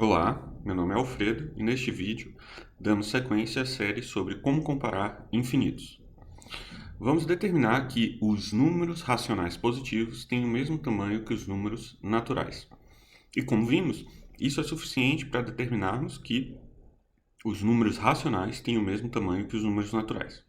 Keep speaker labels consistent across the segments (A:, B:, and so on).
A: Olá, meu nome é Alfredo e neste vídeo damos sequência à série sobre como comparar infinitos. Vamos determinar que os números racionais positivos têm o mesmo tamanho que os números naturais. E como vimos, isso é suficiente para determinarmos que os números racionais têm o mesmo tamanho que os números naturais.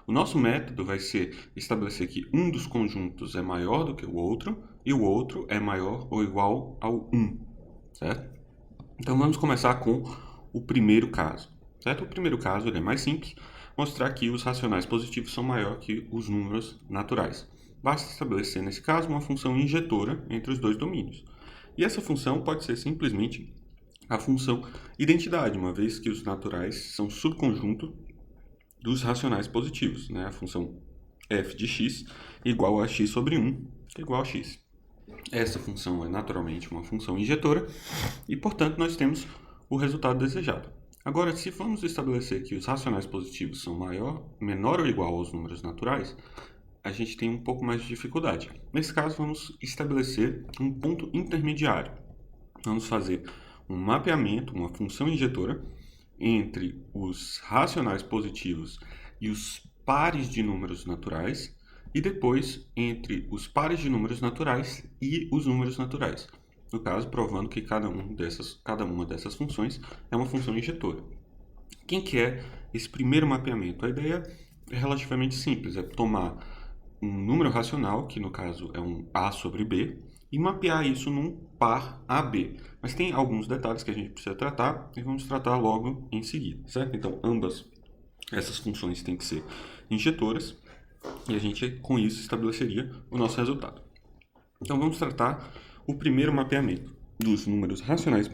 A: O nosso método vai ser estabelecer que um dos conjuntos é maior do que o outro e o outro é maior ou igual ao 1, certo? Então vamos começar com o primeiro caso, certo? O primeiro caso ele é mais simples, mostrar que os racionais positivos são maior que os números naturais. Basta estabelecer nesse caso uma função injetora entre os dois domínios. E essa função pode ser simplesmente a função identidade, uma vez que os naturais são subconjunto dos racionais positivos, né? A função f de x igual a x sobre 1 igual a x. Essa função é naturalmente uma função injetora e, portanto, nós temos o resultado desejado. Agora, se vamos estabelecer que os racionais positivos são menor ou igual aos números naturais, a gente tem um pouco mais de dificuldade. Nesse caso, vamos estabelecer um ponto intermediário. Vamos fazer um mapeamento, uma função injetora, entre os racionais positivos e os pares de números naturais, e depois entre os pares de números naturais e os números naturais. No caso, provando que cada uma dessas funções é uma função injetora. Quem que é esse primeiro mapeamento? A ideia é relativamente simples, é tomar um número racional, que no caso é um A sobre B, e mapear isso num par AB. Mas tem alguns detalhes que a gente precisa tratar e vamos tratar logo em seguida, certo? Então, ambas essas funções têm que ser injetoras e a gente, com isso, estabeleceria o nosso resultado. Então, vamos tratar o primeiro mapeamento dos números racionais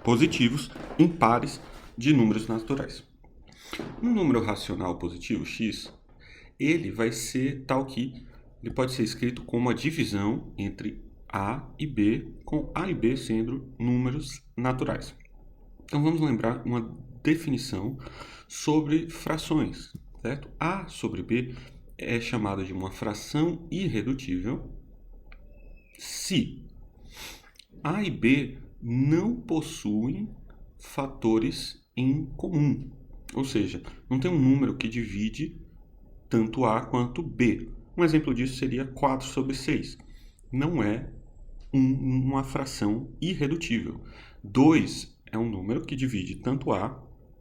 A: positivos em pares de números naturais. Um número racional positivo, x, ele vai ser tal que ele pode ser escrito como a divisão entre a e b, com a e b sendo números naturais. Então vamos lembrar uma definição sobre frações, certo? A sobre b é chamada de uma fração irredutível se a e b não possuem fatores em comum. Ou seja, não tem um número que divide tanto A quanto B. Um exemplo disso seria 4 sobre 6. Não é uma fração irredutível. 2 é um número que divide tanto A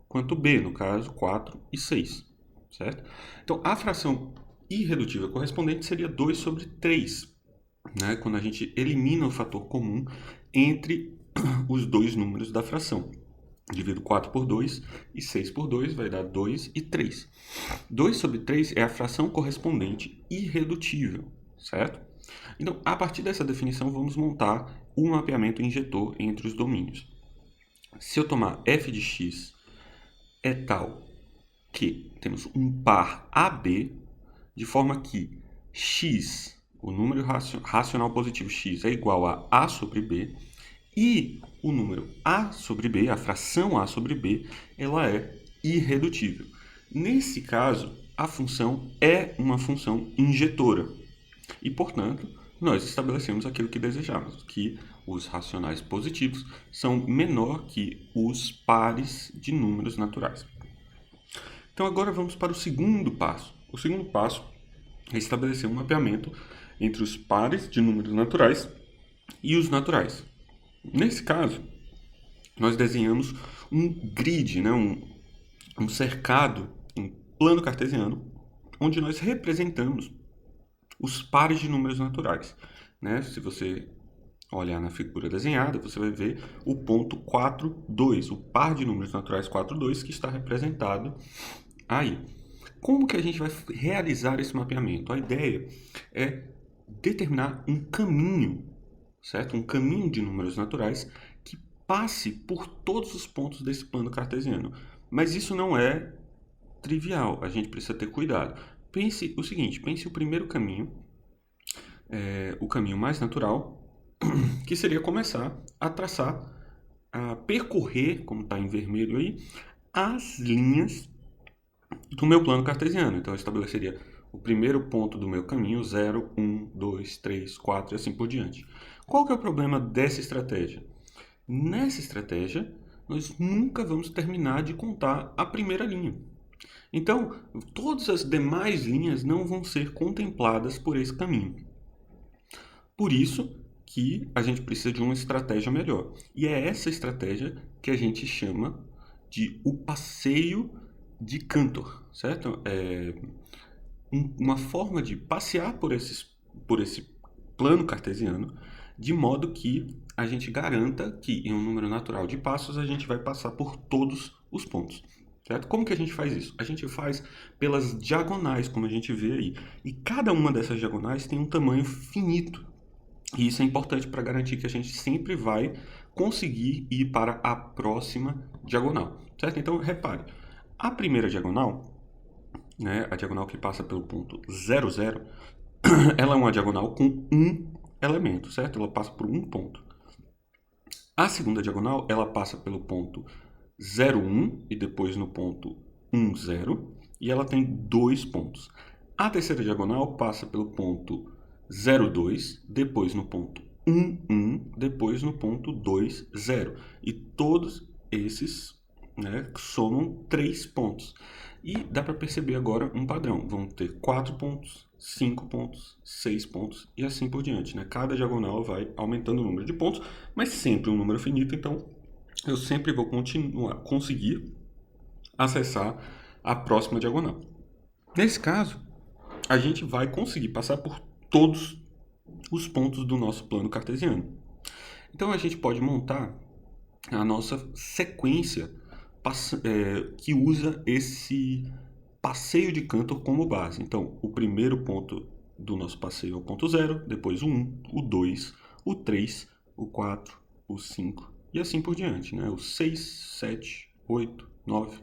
A: quanto B, no caso 4 e 6. Certo? Então, a fração irredutível correspondente seria 2 sobre 3, né? Quando a gente elimina o fator comum entre os dois números da fração. Divido 4 por 2 e 6 por 2 vai dar 2 e 3. 2 sobre 3 é a fração correspondente irredutível, certo? Então, a partir dessa definição, vamos montar o mapeamento injetor entre os domínios. Se eu tomar f de x é tal que temos um par AB, de forma que x, o número racional positivo x, é igual a A sobre B, e o número A sobre B, a fração A sobre B, ela é irredutível. Nesse caso, a função é uma função injetora. E, portanto, nós estabelecemos aquilo que desejamos, que os racionais positivos são menor que os pares de números naturais. Então, agora vamos para o segundo passo. O segundo passo é estabelecer um mapeamento entre os pares de números naturais e os naturais. Nesse caso, nós desenhamos um grid, né? um cercado em plano cartesiano, onde nós representamos os pares de números naturais. Né? Se você olhar na figura desenhada, você vai ver o ponto 4, 2, o par de números naturais 4, 2, que está representado aí. Como que a gente vai realizar esse mapeamento? A ideia é determinar um caminho, certo? Um caminho de números naturais que passe por todos os pontos desse plano cartesiano. Mas isso não é trivial, a gente precisa ter cuidado. Pense o seguinte, pense o primeiro caminho, o caminho mais natural, que seria começar a traçar, a percorrer, como está em vermelho aí, as linhas do meu plano cartesiano. Então eu estabeleceria o primeiro ponto do meu caminho, 0, 1, 2, 3, 4 e assim por diante. Qual que é o problema dessa estratégia? Nessa estratégia, nós nunca vamos terminar de contar a primeira linha. Então, todas as demais linhas não vão ser contempladas por esse caminho. Por isso que a gente precisa de uma estratégia melhor. E é essa estratégia que a gente chama de o passeio de Cantor, certo? Uma forma de passear por esse plano cartesiano, de modo que a gente garanta que em um número natural de passos a gente vai passar por todos os pontos. Certo? Como que a gente faz isso? A gente faz pelas diagonais, como a gente vê aí. E cada uma dessas diagonais tem um tamanho finito. E isso é importante para garantir que a gente sempre vai conseguir ir para a próxima diagonal. Certo? Então, repare, a primeira diagonal, né, a diagonal que passa pelo ponto 0, 0, ela é uma diagonal com um elemento, certo? Ela passa por um ponto. A segunda diagonal, ela passa pelo ponto 0, 1 e depois no ponto 1, 0, e ela tem 2 pontos. A terceira diagonal passa pelo ponto 0, 2, depois no ponto 1, 1, depois no ponto 2, 0. E todos esses, né, somam 3 pontos. E dá para perceber agora um padrão. Vão ter 4 pontos, 5 pontos, 6 pontos e assim por diante. Né? Cada diagonal vai aumentando o número de pontos, mas sempre um número finito, então eu sempre vou conseguir acessar a próxima diagonal. Nesse caso, a gente vai conseguir passar por todos os pontos do nosso plano cartesiano. Então a gente pode montar a nossa sequência que usa esse passeio de Cantor como base. Então, o primeiro ponto do nosso passeio é o ponto 0, depois o 1, o 2, o 3, o 4, o 5 e assim por diante, né? O 6, 7, 8, 9,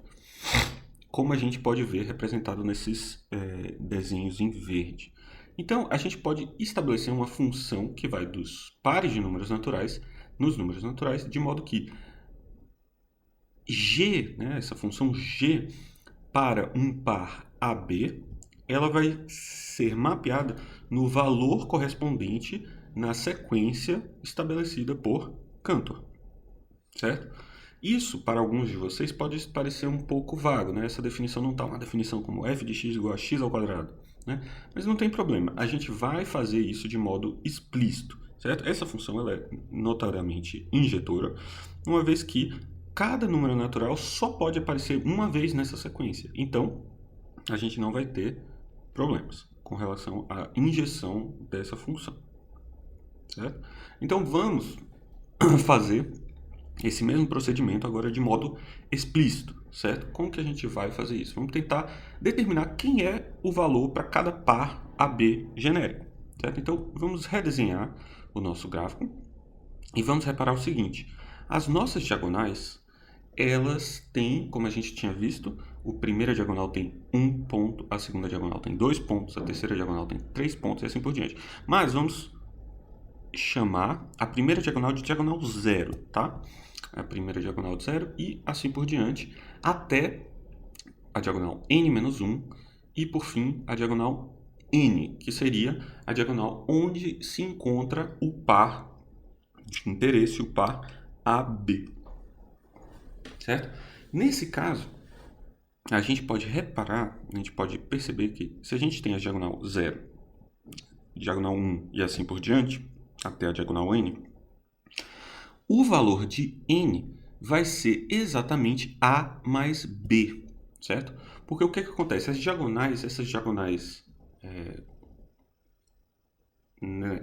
A: como a gente pode ver representado nesses desenhos em verde. Então, a gente pode estabelecer uma função que vai dos pares de números naturais nos números naturais, de modo que G, né, essa função G, para um par AB, ela vai ser mapeada no valor correspondente na sequência estabelecida por Cantor, certo? Isso, para alguns de vocês, pode parecer um pouco vago, né? Essa definição não está uma definição como f de x igual a x ao quadrado, né? Mas não tem problema, a gente vai fazer isso de modo explícito, certo? Essa função ela é notariamente injetora, uma vez que cada número natural só pode aparecer uma vez nessa sequência. Então, a gente não vai ter problemas com relação à injeção dessa função, certo? Então, vamos fazer esse mesmo procedimento agora de modo explícito, certo? Como que a gente vai fazer isso? Vamos tentar determinar quem é o valor para cada par AB genérico, certo? Então, vamos redesenhar o nosso gráfico e vamos reparar o seguinte. As nossas diagonais, elas têm, como a gente tinha visto, a primeira diagonal tem 1 ponto, a segunda diagonal tem 2 pontos, a terceira diagonal tem 3 pontos e assim por diante. Mas vamos chamar a primeira diagonal de diagonal 0, tá? A primeira diagonal de 0 e assim por diante, até a diagonal n-1 e, por fim, a diagonal n, que seria a diagonal onde se encontra o par de interesse, o par AB. Certo? Nesse caso, a gente pode reparar, a gente pode perceber que se a gente tem a diagonal 0, diagonal 1 e assim por diante, até a diagonal n, o valor de n vai ser exatamente a mais b, certo? Porque o que acontece? Essas diagonais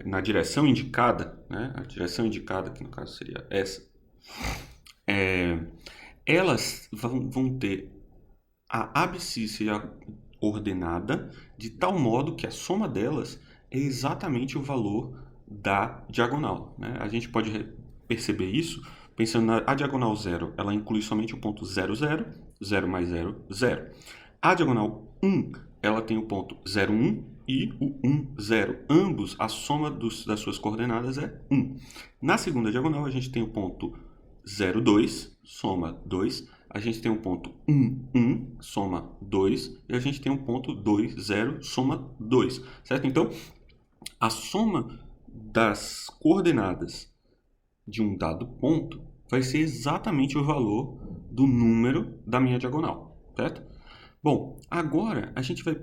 A: na direção indicada, né? A direção indicada, que no caso seria essa, elas vão ter a abscissa ordenada de tal modo que a soma delas é exatamente o valor da diagonal, né? A gente pode perceber isso pensando na diagonal 0, ela inclui somente o ponto 0, 0, 0 mais 0, 0. A diagonal 1, ela tem o ponto 0, 1 e o 1, 0. Ambos, a soma das suas coordenadas é 1. Na segunda diagonal, a gente tem o ponto 0, 2, soma 2. A gente tem um ponto 1, 1, soma 2. E a gente tem um ponto 2, 0, soma 2. Certo? Então, a soma das coordenadas de um dado ponto vai ser exatamente o valor do número da minha diagonal, certo? Bom, agora a gente vai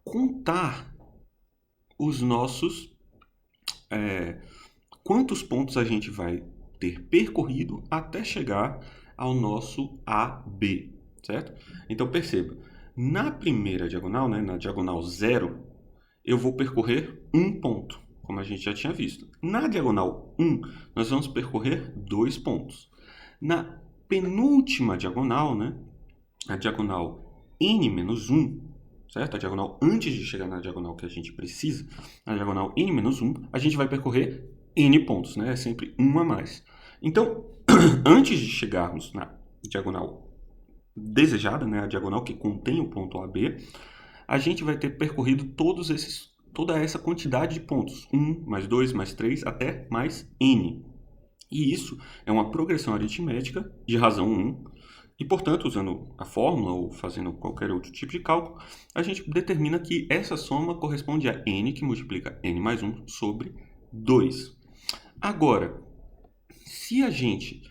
A: contar os nossos... quantos pontos a gente vai ter percorrido até chegar ao nosso AB, certo? Então perceba, na primeira diagonal, né, na diagonal 0, eu vou percorrer um ponto, como a gente já tinha visto. Na diagonal 1, nós vamos percorrer 2 pontos. Na penúltima diagonal, né, a diagonal n-1, certo? A diagonal antes de chegar na diagonal que a gente precisa, a diagonal n-1, a gente vai percorrer n pontos, né? É sempre um a mais. Então, antes de chegarmos na diagonal desejada, né? A diagonal que contém o ponto AB, a gente vai ter percorrido toda essa quantidade de pontos. 1, mais 2, mais 3, até mais n. E isso é uma progressão aritmética de razão 1. E, portanto, usando a fórmula ou fazendo qualquer outro tipo de cálculo, a gente determina que essa soma corresponde a n, que multiplica n mais 1 sobre 2. Agora, se a gente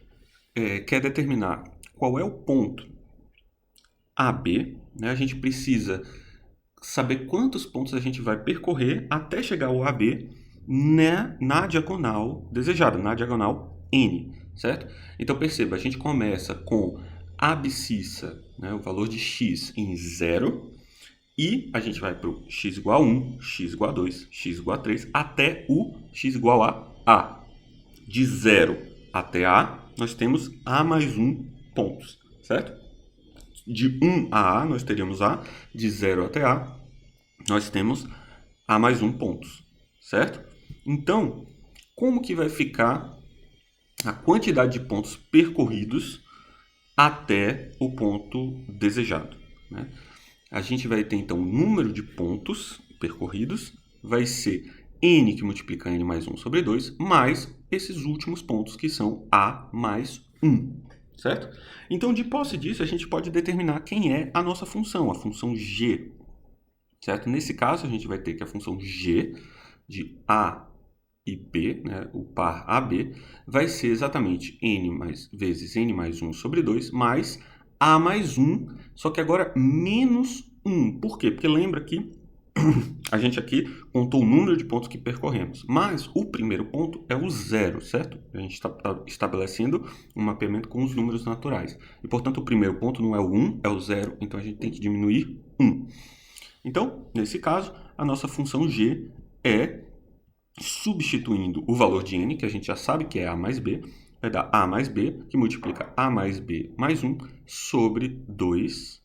A: quer determinar qual é o ponto AB, né, a gente precisa saber quantos pontos a gente vai percorrer até chegar ao AB na diagonal desejada, na diagonal N, certo? Então perceba, a gente começa com abscissa, né, o valor de x em 0, e a gente vai para o x igual a 1, x igual a 2, x igual a 3, até o x igual a A. De 0 até A, nós temos A mais 1 pontos, certo? De 1 a A, nós teríamos A. De 0 até A, nós temos A mais 1 pontos, certo? Então, como que vai ficar a quantidade de pontos percorridos até o ponto desejado, né? A gente vai ter, então, o número de pontos percorridos vai ser n, que multiplica n mais 1 sobre 2, mais esses últimos pontos, que são A mais 1, certo? Então, de posse disso, a gente pode determinar quem é a nossa função, a função g, certo? Nesse caso, a gente vai ter que a função g de A e B, né, o par AB, vai ser exatamente vezes n mais 1 sobre 2, mais A mais 1, só que agora menos 1. Por quê? Porque lembra que a gente aqui contou o número de pontos que percorremos, mas o primeiro ponto é o 0, certo? A gente está estabelecendo um mapeamento com os números naturais. E, portanto, o primeiro ponto não é o 1, é o 0, então a gente tem que diminuir 1. Então, nesse caso, a nossa função g é, substituindo o valor de n, que a gente já sabe que é a mais b, vai dar a mais b, que multiplica a mais b mais 1 sobre 2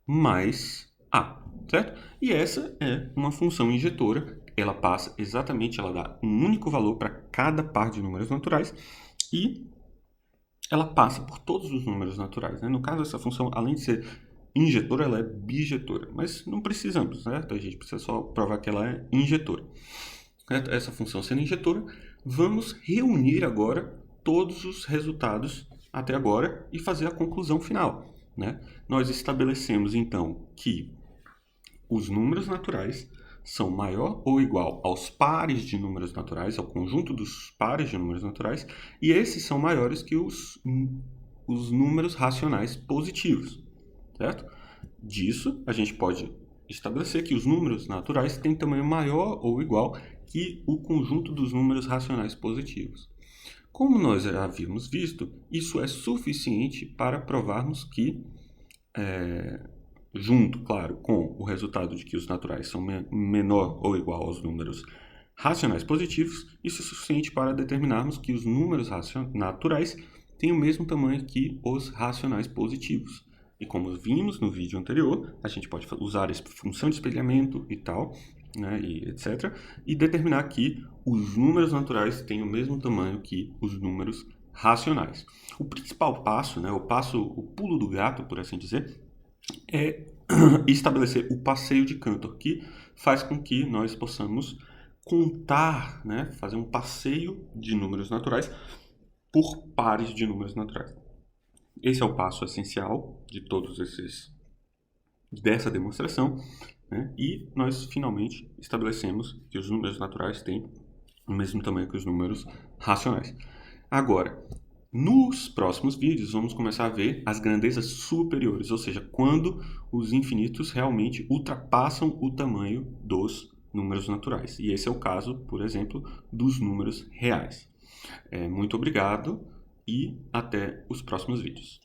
A: mais a, certo? E essa é uma função injetora, ela passa exatamente, ela dá um único valor para cada par de números naturais e ela passa por todos os números naturais, né? No caso, essa função, além de ser injetora, ela é bijetora, mas não precisamos, certo? A gente precisa só provar que ela é injetora. Certo? Essa função sendo injetora, vamos reunir agora todos os resultados até agora e fazer a conclusão final, né? Nós estabelecemos, então, que os números naturais são maior ou igual aos pares de números naturais, ao conjunto dos pares de números naturais, e esses são maiores que os números racionais positivos, certo? Disso, a gente pode estabelecer que os números naturais têm tamanho maior ou igual que o conjunto dos números racionais positivos. Como nós já havíamos visto, isso é suficiente para provarmos que, junto, claro, com o resultado de que os naturais são menor ou igual aos números racionais positivos, isso é suficiente para determinarmos que os números naturais têm o mesmo tamanho que os racionais positivos. E como vimos no vídeo anterior, a gente pode usar essa função de espelhamento e tal, né, e etc., e determinar que os números naturais têm o mesmo tamanho que os números racionais. O principal passo, né, o pulo do gato, por assim dizer, é estabelecer o passeio de Cantor, que faz com que nós possamos contar, né, fazer um passeio de números naturais por pares de números naturais. Esse é o passo essencial de dessa demonstração, né? E nós finalmente estabelecemos que os números naturais têm o mesmo tamanho que os números racionais. Agora, Nos próximos vídeos, vamos começar a ver as grandezas superiores, ou seja, quando os infinitos realmente ultrapassam o tamanho dos números naturais. E esse é o caso, por exemplo, dos números reais. Muito obrigado e até os próximos vídeos.